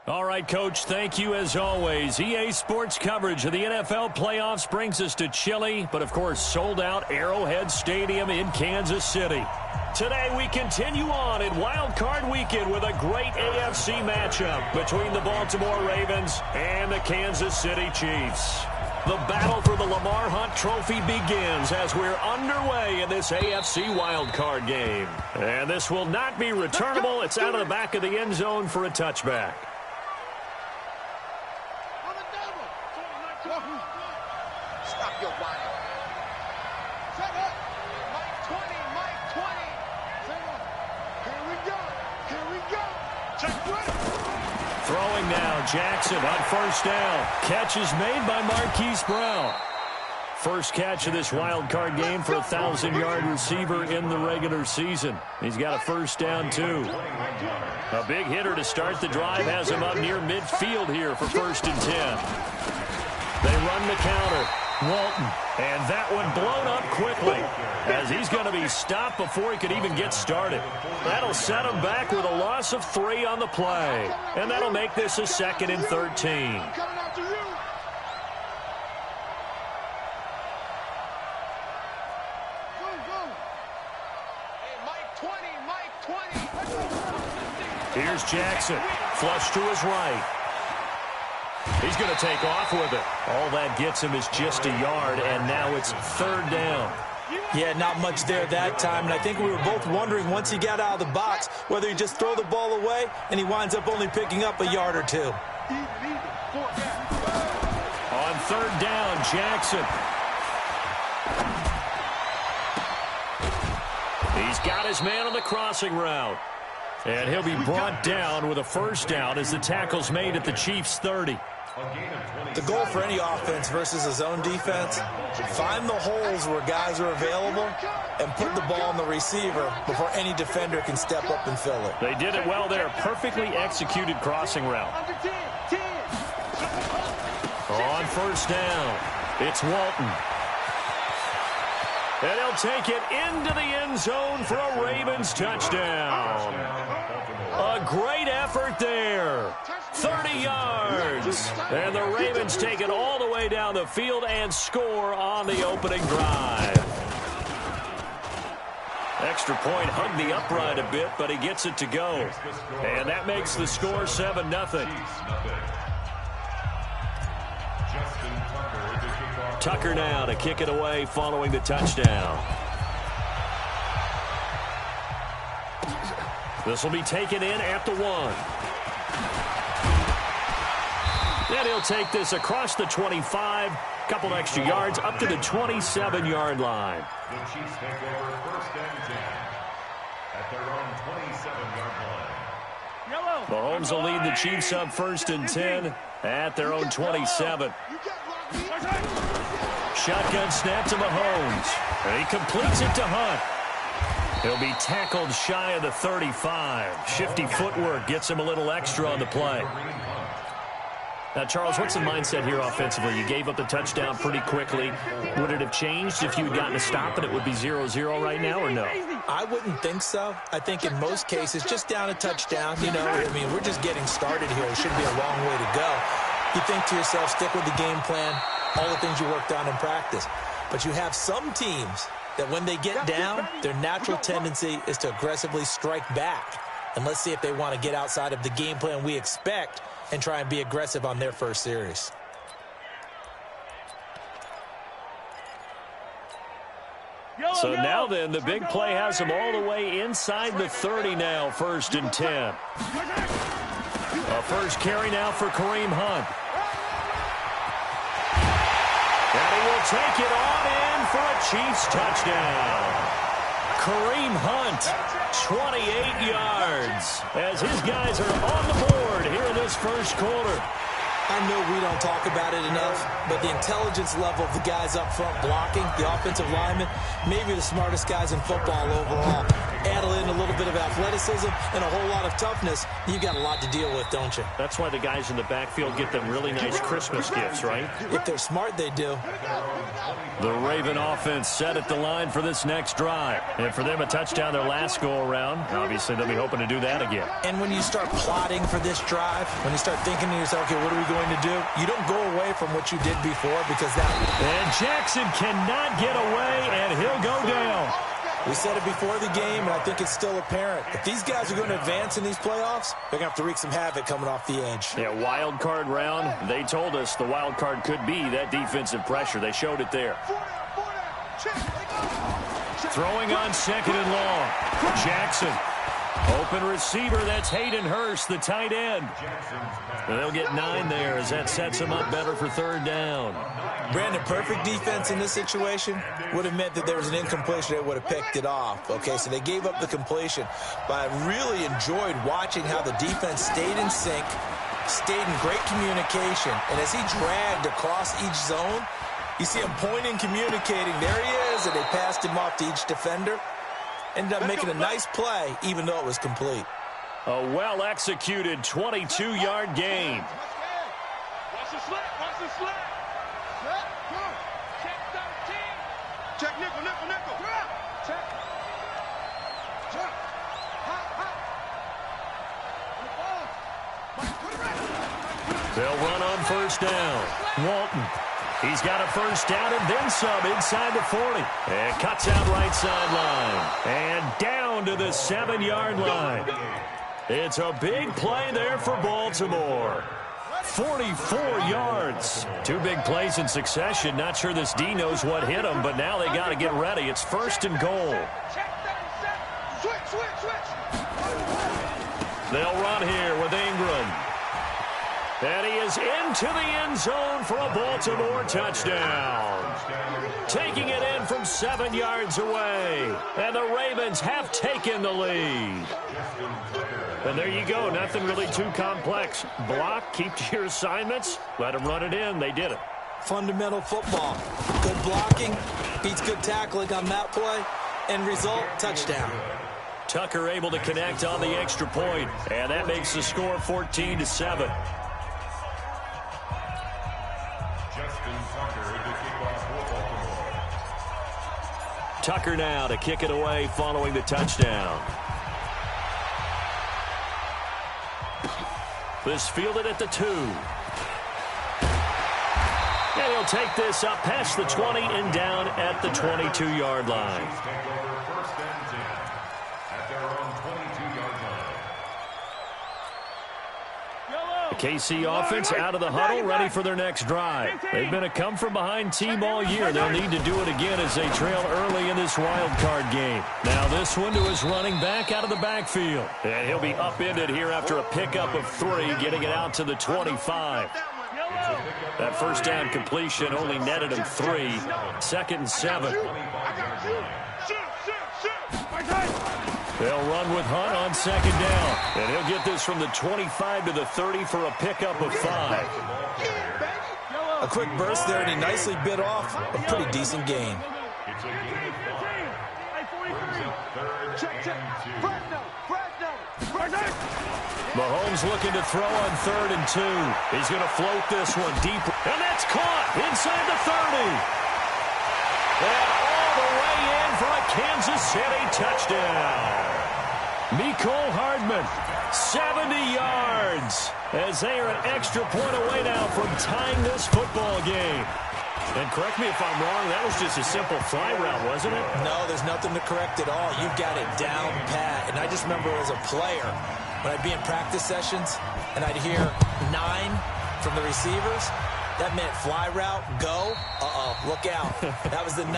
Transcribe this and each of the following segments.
All right, Coach, thank you as always. EA Sports coverage of the NFL playoffs brings us to chilly, but of course sold-out Arrowhead Stadium in Kansas City. Today we continue on in Wild Card Weekend with a great AFC matchup between the Baltimore Ravens and the Kansas City Chiefs. The battle for the Lamar Hunt Trophy begins as we're underway in this AFC Wild Card game. And this will not be returnable. It's out of the back of the end zone for a touchback. Stop your whining. Set up. Mike 20, Mike 20. Set up. Here we go. Here we go. Check right. Throwing now, Jackson on first down. Catch is made by Marquise Brown. First catch of this wild card game for a 1,000-yard receiver in the regular season. He's got a first down, too. A big hitter to start the drive has him up near midfield here for 1st and 10. They run the counter. Walton. And that one blown up quickly as he's going to be stopped before he could even get started. That'll set him back with a loss of 3 on the play. And that'll make this a 2nd and 13. Here's Jackson. Flush to his right. He's going to take off with it. All that gets him is just a yard, and now it's 3rd down. Yeah, not much there that time, and I think we were both wondering once he got out of the box whether he just throw the ball away, and he winds up only picking up a yard or 2. On 3rd down, Jackson. He's got his man on the crossing route. And he'll be brought down with a first down as the tackle's made at the Chiefs' 30. The goal for any offense versus a zone defense, find the holes where guys are available and put the ball on the receiver before any defender can step up and fill it. They did it well there. Perfectly executed crossing route. On first down, it's Walton. And he'll take it into the end zone for a Ravens touchdown. A great effort there. 30 yards. And the Ravens take it all the way down the field and score on the opening drive. Extra point hugged the upright a bit, but he gets it to go. And that makes the score 7-0. Tucker now to kick it away following the touchdown. This will be taken in at the 1. And he'll take this across the 25, couple extra yards up to the 27-yard line. The Chiefs take over 1st and 10 at their own 27-yard line. Mahomes will lead the Chiefs up 1st and 10 at their own 27. Shotgun snap to Mahomes. And he completes it to Hunt. He'll be tackled shy of the 35. Shifty footwork gets him a little extra on the play. Now, Charles, what's the mindset here offensively? You gave up the touchdown pretty quickly. Would it have changed if you had gotten a stop and it would be 0-0 right now, or no? I wouldn't think so. I think in most cases, just down a touchdown, you know, I mean, we're just getting started here. It shouldn't be a long way to go. You think to yourself, stick with the game plan, all the things you worked on in practice. But you have some teams that when they get down, their natural tendency is to aggressively strike back. And let's see if they want to get outside of the game plan we expect and try and be aggressive on their first series. So now then, the big play has them all the way inside the 30 now, 1st and 10. A first carry now for Kareem Hunt. And he will take it on in for a Chiefs touchdown. Kareem Hunt, 28 yards, as his guys are on the board here in this first quarter. I know we don't talk about it enough, but the intelligence level of the guys up front blocking, the offensive linemen, maybe the smartest guys in football overall. add in a little bit of athleticism and a whole lot of toughness, you got a lot to deal with, don't you? That's why the guys in the backfield get them really nice Christmas gifts, right? If they're smart, they do. The Raven offense set at the line for this next drive. And for them, a touchdown their last go-around. Obviously, they'll be hoping to do that again. And when you start plotting for this drive, when you start thinking to yourself, okay, what are we going to do? You don't go away from what you did before because that... And Jackson cannot get away, and he'll go down. We said it before the game, and I think it's still apparent. If these guys are going to advance in these playoffs, they're going to have to wreak some havoc coming off the edge. Yeah, wild card round. They told us the wild card could be that defensive pressure. They showed it there. Throwing on second and long. Jackson. Open receiver, that's Hayden Hurst, the tight end. And they'll get 9 there as that sets them up better for third down. Brandon, perfect defense in this situation would have meant that there was an incompletion that would have picked it off. Okay, so they gave up the completion. But I really enjoyed watching how the defense stayed in sync, stayed in great communication. And as he dragged across each zone, you see him pointing, communicating. There he is, and they passed him off to each defender. Ended up making a nice play, even though it was complete. A well-executed 22-yard gain. Watch the slant, watch the slant. Check 13. Check nickel, nickel, nickel. Check. Check. They'll run on first down. Walton. He's got a first down and then some inside the 40. And cuts out right sideline. And down to the 7-yard line. It's a big play there for Baltimore. 44 yards. 2 big plays in succession. Not sure this D knows what hit him, but now they got to get ready. It's first and goal. They'll run here with Ingram. And he is into the end zone for a Baltimore touchdown. Taking it in from 7 yards away. And the Ravens have taken the lead. And there you go. Nothing really too complex. Block, keep to your assignments, let them run it in. They did it. Fundamental football. Good blocking beats good tackling on that play. End result, touchdown. Tucker able to connect on the extra point. And that makes the score 14-7. Tucker now to kick it away following the touchdown. This fielded at the 2. And he'll take this up past the 20 and down at the 22-yard line. KC offense out of the huddle, ready for their next drive. They've been a come-from-behind team all year. They'll need to do it again as they trail early in this wild card game. Now this one to his running back out of the backfield. And he'll be upended here after a pickup of 3, getting it out to the 25. That first down completion only netted him 3. Second and 7. They'll run with Hunt on second down. And he'll get this from the 25 to the 30 for a pickup of 5. A quick burst there, and he nicely bit off a pretty decent gain. Mahomes looking to throw on 3rd and 2. He's going to float this one deep. And that's caught inside the 30. And all the way in for a Kansas City touchdown. Mecole Hardman, 70 yards, as they are an extra point away now from tying this football game. And correct me if I'm wrong, that was just a simple fly route, wasn't it? No, there's nothing to correct at all. You've got it down pat. And I just remember as a player, when I'd be in practice sessions and I'd hear 9 from the receivers, that meant fly route, go, look out. That was the 9,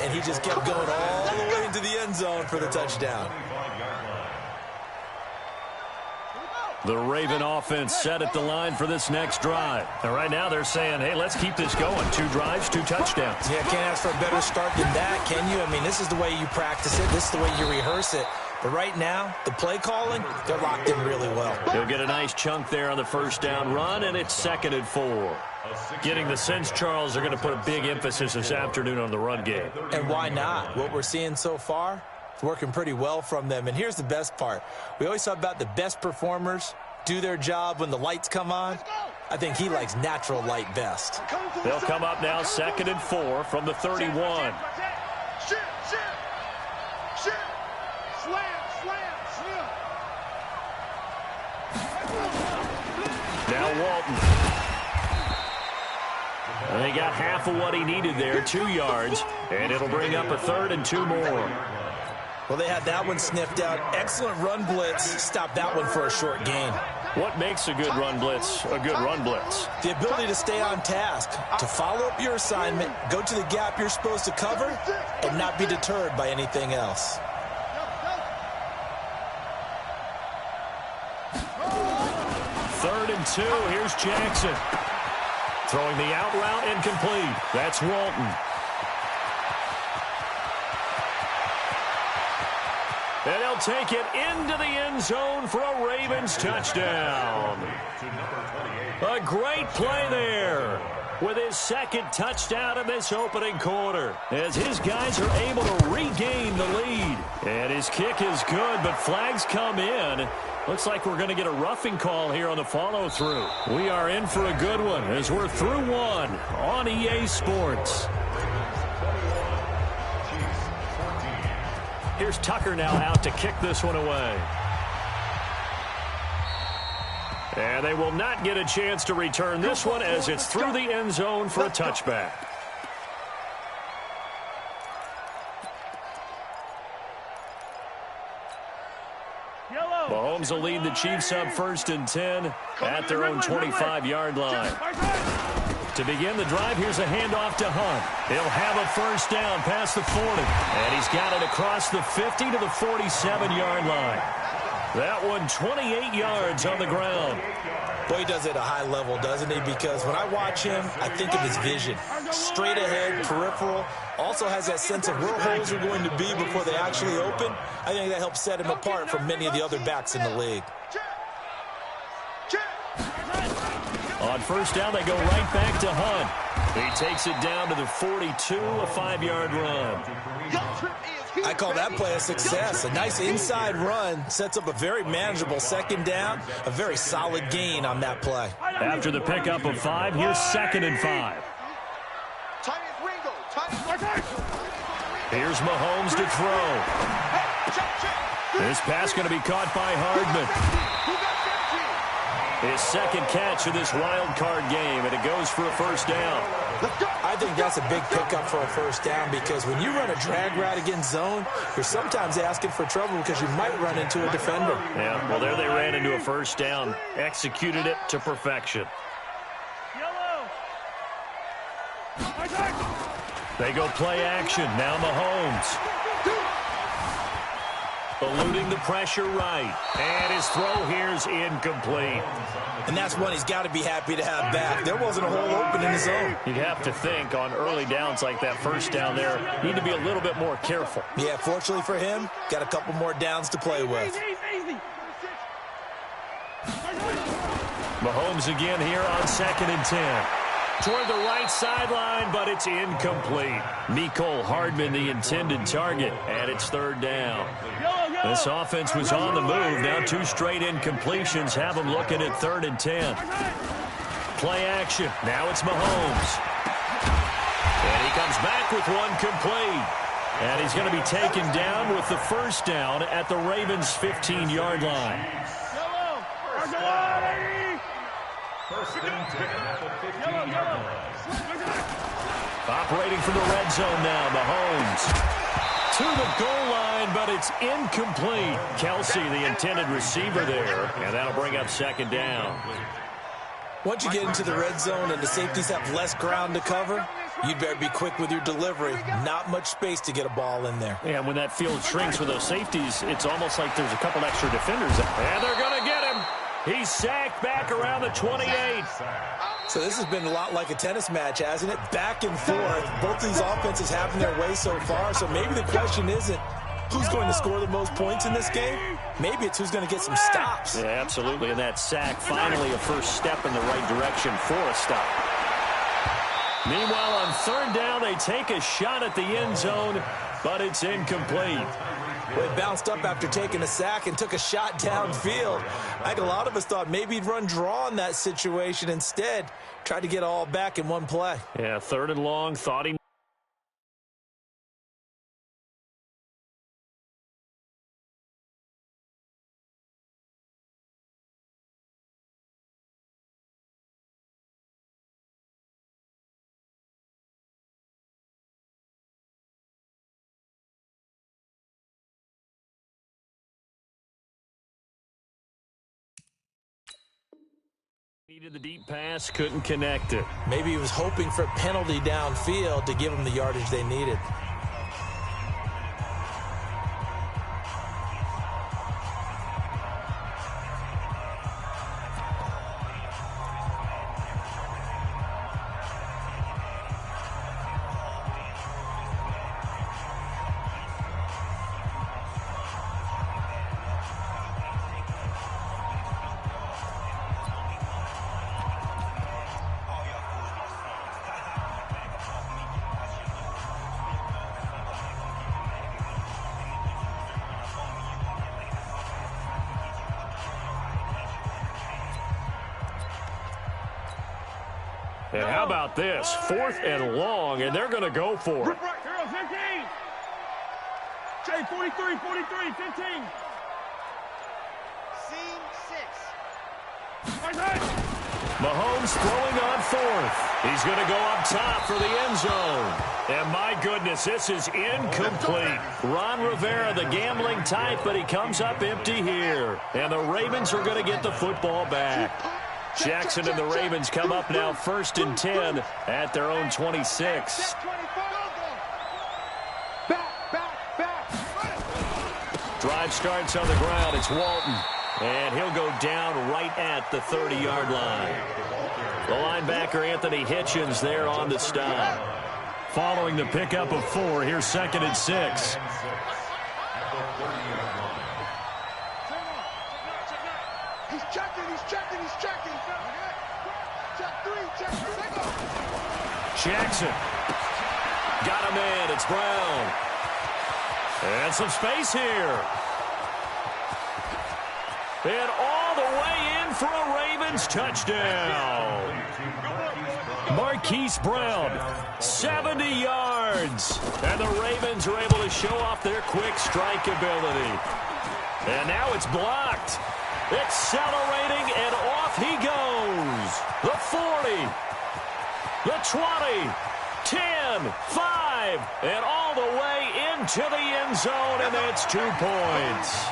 and he just kept going all the way into the end zone for the touchdown. The Raven offense set at the line for this next drive. And right now they're saying, hey, let's keep this going. 2 drives, 2 touchdowns. Yeah, can't ask for a better start than that, can you? I mean, this is the way you practice it. This is the way you rehearse it. But right now, the play calling, they're locked in really well. He'll get a nice chunk there on the first down run, and it's 2nd and 4. Getting the sense, Charles, they're going to put a big emphasis this afternoon on the run game. And why not? What we're seeing so far, Working pretty well from them. And here's the best part. We always talk about the best performers do their job when the lights come on. I think he likes natural light best. They'll come up now 2nd and 4 from the 31. Shoot, shoot, shoot. Slam, slam, slam. Now Walton. And they got half of what he needed there, 2 yards, and it'll bring up a 3rd and 2 more. Well, they had that one sniffed out. Excellent run blitz. Stopped that one for a short gain. What makes a good run blitz a good run blitz? The ability to stay on task, to follow up your assignment, go to the gap you're supposed to cover, and not be deterred by anything else. Third and 2. Here's Jackson. Throwing the out route incomplete. That's Walton. And they'll take it into the end zone for a Ravens touchdown. A great play there with his 2nd touchdown in this opening quarter as his guys are able to regain the lead. And his kick is good, but flags come in. Looks like we're going to get a roughing call here on the follow-through. We are in for a good one as we're through one on EA Sports. Here's Tucker now out to kick this one away. And they will not get a chance to return this one as it's through the end zone for a touchback. Mahomes will lead the Chiefs up 1st and 10 at their own 25-yard line. To begin the drive, here's a handoff to Hunt. He'll have a 1st down past the 40. And he's got it across the 50 to the 47-yard line. That one 28 yards on the ground. Boy, he does it at a high level, doesn't he? Because when I watch him, I think of his vision. Straight ahead, peripheral. Also has that sense of where holes are going to be before they actually open. I think that helps set him apart from many of the other backs in the league. On 1st down, they go right back to Hunt. He takes it down to the 42, a 5-yard run. I call that play a success. A nice inside run sets up a very manageable 2nd down, a very solid gain on that play. After the pickup of 5, here's 2nd and 5. Here's Mahomes to throw. This pass going to be caught by Hardman. His 2nd catch of this wild card game, and it goes for a 1st down. I think that's a big pickup for a 1st down because when you run a drag route against zone, you're sometimes asking for trouble because you might run into a defender. Yeah, well, there they ran into a 1st down, executed it to perfection. They go play action. Now Mahomes. Eluding the pressure right. And his throw here is incomplete. And that's one he's got to be happy to have back. There wasn't a hole open in the zone. You'd have to think on early downs like that 1st down there, need to be a little bit more careful. Yeah, fortunately for him, got a couple more downs to play with. Mahomes again here on 2nd and 10. Toward the right sideline, but it's incomplete. Mecole Hardman, the intended target, and it's 3rd down. This offense was on the move. Now 2 straight incompletions have them looking at 3rd and 10. Play action. Now it's Mahomes. And he comes back with one complete. And he's going to be taken down with the 1st down at the Ravens' 15-yard line. Operating from the red zone now, Mahomes. To the goal line, but it's incomplete. Kelsey, the intended receiver there, and that'll bring up 2nd down. Once you get into the red zone and the safeties have less ground to cover, you'd better be quick with your delivery. Not much space to get a ball in there. And when that field shrinks with those safeties, it's almost like there's a couple extra defenders. And they're going to get him. He's sacked back around the 28. So this has been a lot like a tennis match, hasn't it? Back and forth. Both these offenses having their way so far. So maybe the question isn't who's going to score the most points in this game. Maybe it's who's going to get some stops. Yeah, absolutely. And that sack, finally a first step in the right direction for a stop. Meanwhile, on 3rd down, they take a shot at the end zone, but it's incomplete. Well, he bounced up after taking a sack and took a shot downfield. I think a lot of us thought maybe he'd run draw in that situation. Instead, tried to get all back in one play. Yeah, 3rd and long, thought he... Needed the deep pass, couldn't connect it. Maybe he was hoping for a penalty downfield to give him the yardage they needed. And how about this? 4th and long, and they're going to go for it. 15. Jay, 43, 43, 15. Seam 6. Mahomes throwing on 4th. He's going to go up top for the end zone. And my goodness, this is incomplete. Ron Rivera, the gambling type, but he comes up empty here. And the Ravens are going to get the football back. Jackson and the Ravens come up now 1st and 10 at their own 26. Drive starts on the ground. It's Walton. And he'll go down right at the 30-yard line. The linebacker, Anthony Hitchens, there on the stop. Following the pickup of 4, here's 2nd and 6. He's checking. Check 3, check 3. Jackson. Got him in. It's Brown. And some space here. And all the way in for a Ravens touchdown. Marquise Brown, 70 yards. And the Ravens are able to show off their quick strike ability. And now it's blocked. Accelerating, and off he goes. The 40, the 20, 10, 5, and all the way into the end zone, and that's 2 points.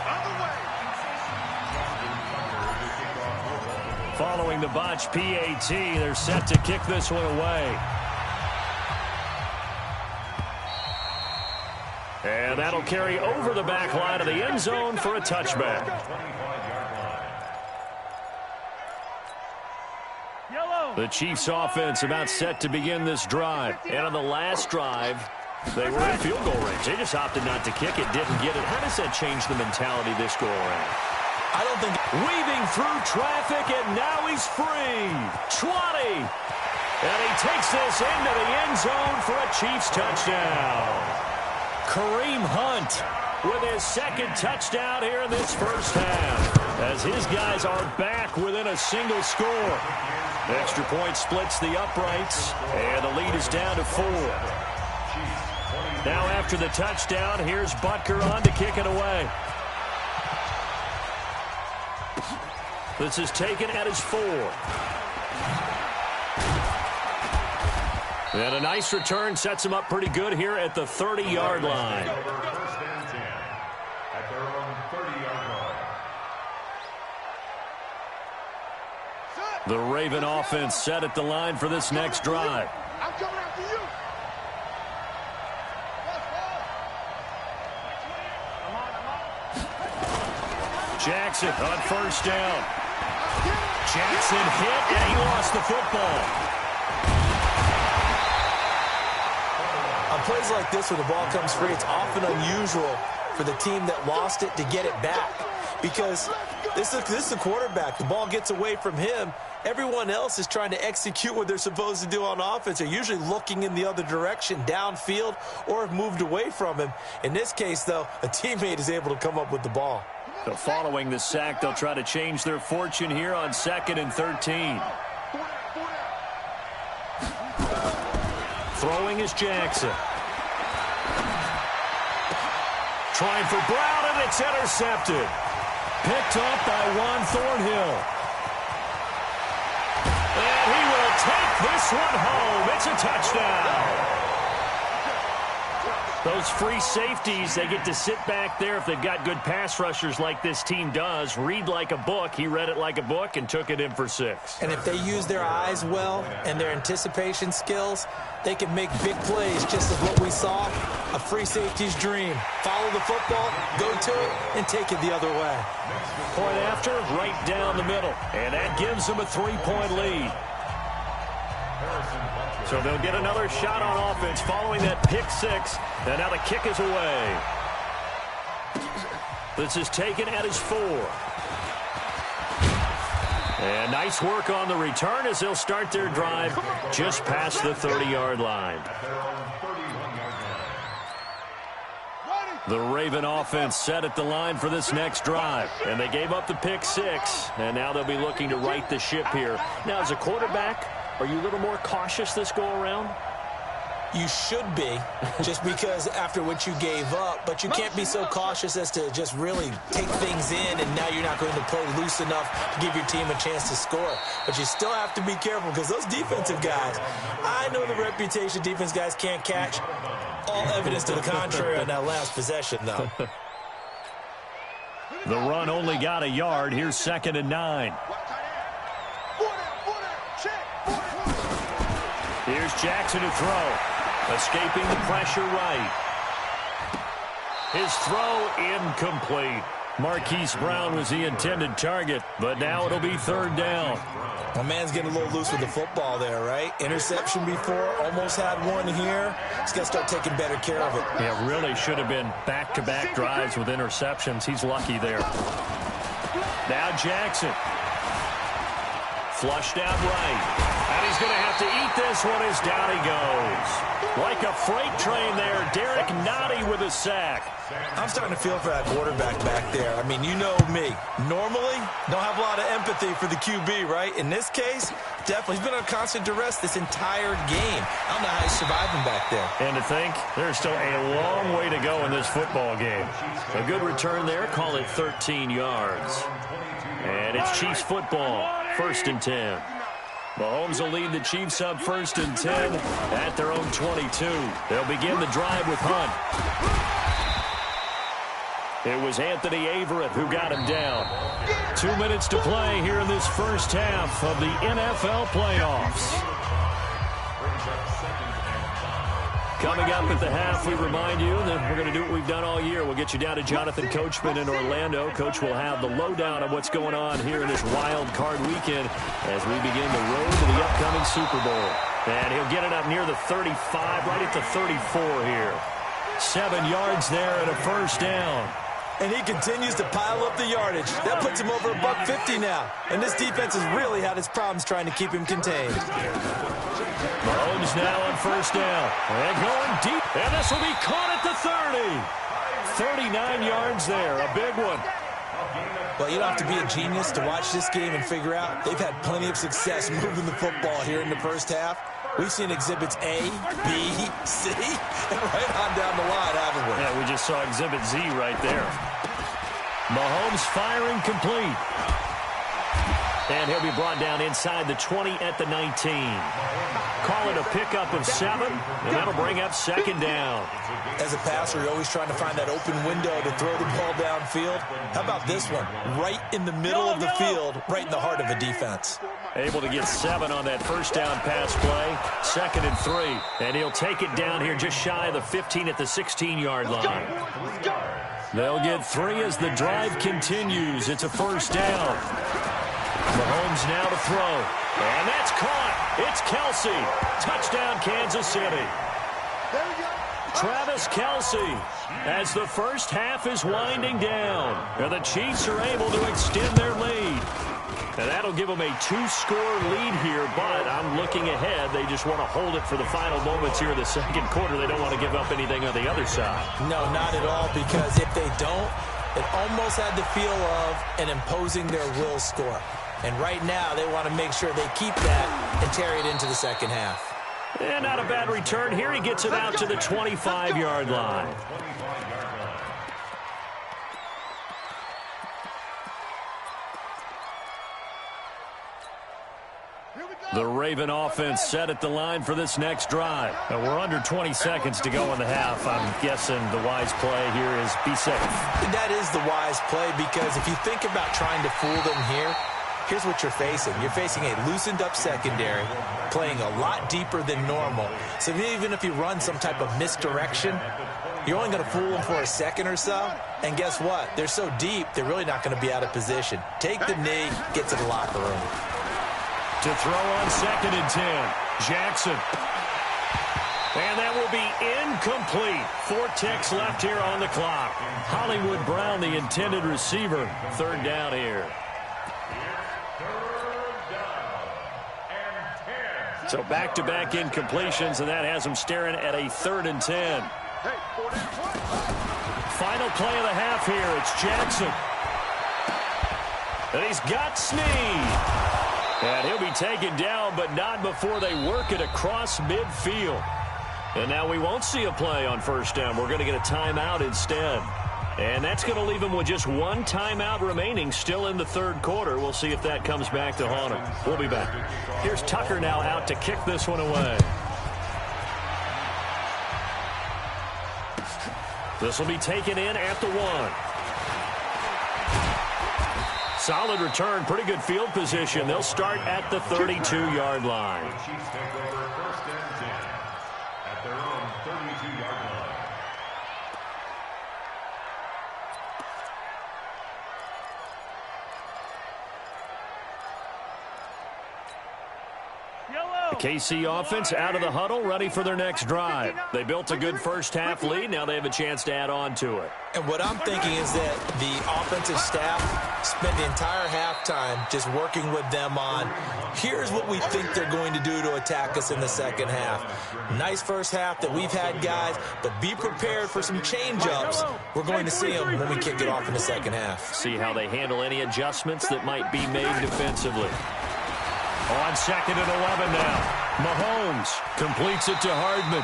Following the botch PAT, they're set to kick this one away. And that'll carry over the back line of the end zone for a touchback. The Chiefs offense about set to begin this drive. And on the last drive, they were in field goal range. They just opted not to kick it, didn't get it. How does that change the mentality this go around? I don't think... Weaving through traffic, and now he's free. 20. And he takes this into the end zone for a Chiefs touchdown. Kareem Hunt with his 2nd touchdown here in this first half, as his guys are back within a single score. Extra point splits the uprights, and the lead is down to 4. Now after the touchdown, here's Butker on to kick it away. This is taken at his 4. And a nice return sets him up pretty good here at the 30-yard line. First and 10 at their own 30-yard line. The Raven offense set at the line for this next drive. I'm coming after you. Jackson on 1st down. Jackson hit, and he lost the football. On plays like this where the ball comes free, it's often unusual for the team that lost it to get it back. Because this is a quarterback. The ball gets away from him. Everyone else is trying to execute what they're supposed to do on offense. They're usually looking in the other direction, downfield, or have moved away from him. In this case, though, a teammate is able to come up with the ball. So following the sack, they'll try to change their fortune here on 2nd and 13. Throwing is Jackson. Trying for Brown, and it's intercepted. Picked up by Juan Thornhill. And he will take this one home. It's a touchdown. Those free safeties, they get to sit back there if they've got good pass rushers like this team does. Read like a book. He read it like a book and took it in for 6. And if they use their eyes well and their anticipation skills, they can make big plays, just as what we saw, a free safety's dream. Follow the football, go to it, and take it the other way. Point after, right down the middle. And that gives them a 3-point lead. So they'll get another shot on offense following that pick 6. And now the kick is away. This is taken at his 4. And nice work on the return as they'll start their drive just past the 30-yard line. The Raven offense set at the line for this next drive. And they gave up the pick 6. And now they'll be looking to right the ship here. Now, as a quarterback, are you a little more cautious this go-around? You should be, just because after what you gave up, but you can't be so cautious as to just really take things in, and now you're not going to play loose enough to give your team a chance to score. But you still have to be careful, because those defensive guys, I know the reputation defense guys can't catch. All evidence to the contrary on that last possession, though. The run only got a yard. Here's 2nd and 9. Here's Jackson to throw. Escaping the pressure right. His throw incomplete. Marquise Brown was the intended target, but now it'll be 3rd down. My man's getting a little loose with the football there, right? Interception before, almost had one here. He's got to start taking better care of it. Yeah, really should have been back-to-back drives with interceptions. He's lucky there. Now Jackson. Flushed out right. And he's going to have to eat this one as down he goes. Like a freight train there, Derek Nottie with a sack. I'm starting to feel for that quarterback back there. I mean, you know me. Normally, don't have a lot of empathy for the QB, right? In this case, definitely. He's been on constant duress this entire game. I don't know how he's surviving back there. And to think, there's still a long way to go in this football game. A good return there, call it 13 yards. And it's Chiefs football, 1st and 10. Mahomes will lead the Chiefs up 1st and 10 at their own 22. They'll begin the drive with Hunt. It was Anthony Averett who got him down. 2 minutes to play here in this first half of the NFL playoffs. Coming up at the half, we remind you that we're going to do what we've done all year. We'll get you down to Jonathan Coachman in Orlando. Coach will have the lowdown on what's going on here in this wild card weekend as we begin the road to the upcoming Super Bowl. And he'll get it up near the 35, right at the 34 here. 7 yards there and a 1st down. And he continues to pile up the yardage. That puts him over $150 now. And this defense has really had its problems trying to keep him contained. Mahomes now on 1st down. And going deep. And this will be caught at the 30. 39 yards there. A big one. Well, you don't have to be a genius to watch this game and figure out they've had plenty of success moving the football here in the first half. We've seen exhibits A, B, C, and right on down the line, haven't we? Yeah, we just saw exhibit Z right there. Mahomes firing complete. And he'll be brought down inside the 20 at the 19. Call it a pickup of 7, and that'll bring up 2nd down. As a passer, you're always trying to find that open window to throw the ball downfield. How about this one? Right in the middle of the field, right in the heart of a defense. Able to get 7 on that 1st down pass play. 2nd and 3. And he'll take it down here just shy of the 15 at the 16-yard line. They'll get 3 as the drive continues. It's a 1st down. Mahomes now to throw. And that's caught. It's Kelce. Touchdown, Kansas City. Travis Kelce as the first half is winding down. And the Chiefs are able to extend their lead. And that'll give them a 2-score lead here, but I'm looking ahead. They just want to hold it for the final moments here in the second quarter. They don't want to give up anything on the other side. No, not at all, because if they don't, it almost had the feel of an imposing their will score. And right now, they want to make sure they keep that and carry it into the second half. And not a bad return here. He gets it out to the 25-yard line. The Raven offense set at the line for this next drive. And we're under 20 seconds to go in the half. I'm guessing the wise play here is be safe. That is the wise play, because if you think about trying to fool them here, here's what you're facing. You're facing a loosened-up secondary, playing a lot deeper than normal. So even if you run some type of misdirection, you're only going to fool them for a second or so. And guess what? They're so deep, they're really not going to be out of position. Take the knee, get to the locker room. To throw on 2nd and 10. Jackson. And that will be incomplete. 4 ticks left here on the clock. Hollywood Brown, the intended receiver. 3rd down here. So back-to-back incompletions, and that has them staring at a 3rd and 10. Final play of the half here. It's Jackson. And he's got Snead. And he'll be taken down, but not before they work it across midfield. And now we won't see a play on 1st down. We're going to get a timeout instead. And that's going to leave them with just 1 timeout remaining still in the 3rd quarter. We'll see if that comes back to haunt them. We'll be back. Here's Tucker now out to kick this one away. This will be taken in at the 1. Solid return, pretty good field position. They'll start at the 32-yard line. Chiefs take over 1st and 10 at their own 32-yard line. The KC offense out of the huddle, ready for their next drive. They built a good first-half lead. Now they have a chance to add on to it. And what I'm thinking is that the offensive staff spent the entire halftime just working with them on, here's what we think they're going to do to attack us in the second half. Nice first half that we've had, guys, but be prepared for some change-ups. We're going to see them when we kick it off in the second half. See how they handle any adjustments that might be made defensively. On 2nd and 11 now. Mahomes completes it to Hardman.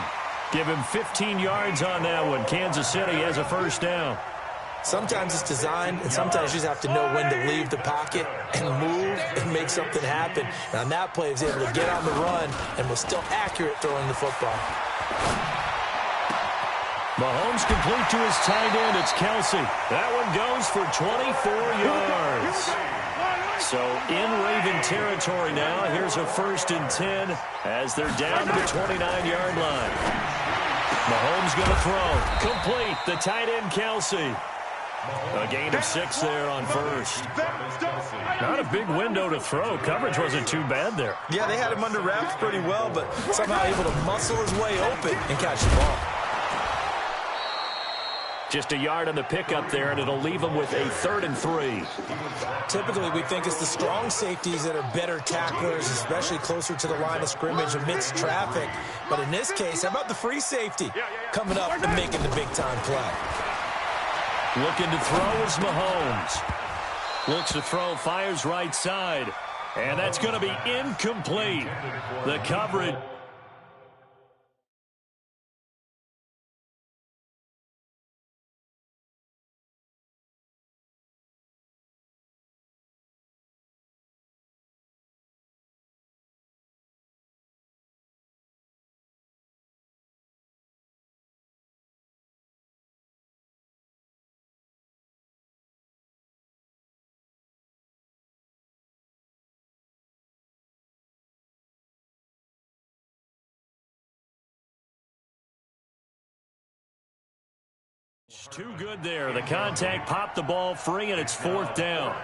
Give him 15 yards on that one. Kansas City has a 1st down. Sometimes it's designed, and sometimes you just have to know when to leave the pocket and move and make something happen. And on that play, he was able to get on the run and was still accurate throwing the football. Mahomes complete to his tight end. It's Kelsey. That one goes for 24 yards. So in Raven territory now. Here's a 1st and 10 as they're down to the 29-yard line. Mahomes going to throw. Complete. The tight end, Kelsey. A gain of 6 there on 1st. Not a big window to throw. Coverage wasn't too bad there. Yeah, they had him under wraps pretty well, but somehow able to muscle his way open and catch the ball. Just a yard on the pickup there, and it'll leave them with a 3rd and 3. Typically, we think it's the strong safeties that are better tacklers, especially closer to the line of scrimmage amidst traffic. But in this case, how about the free safety coming up and making the big-time play? Looking to throw is Mahomes. Looks to throw, fires right side. And that's going to be incomplete. The coverage. Too good there. The contact popped the ball free, and it's 4th down.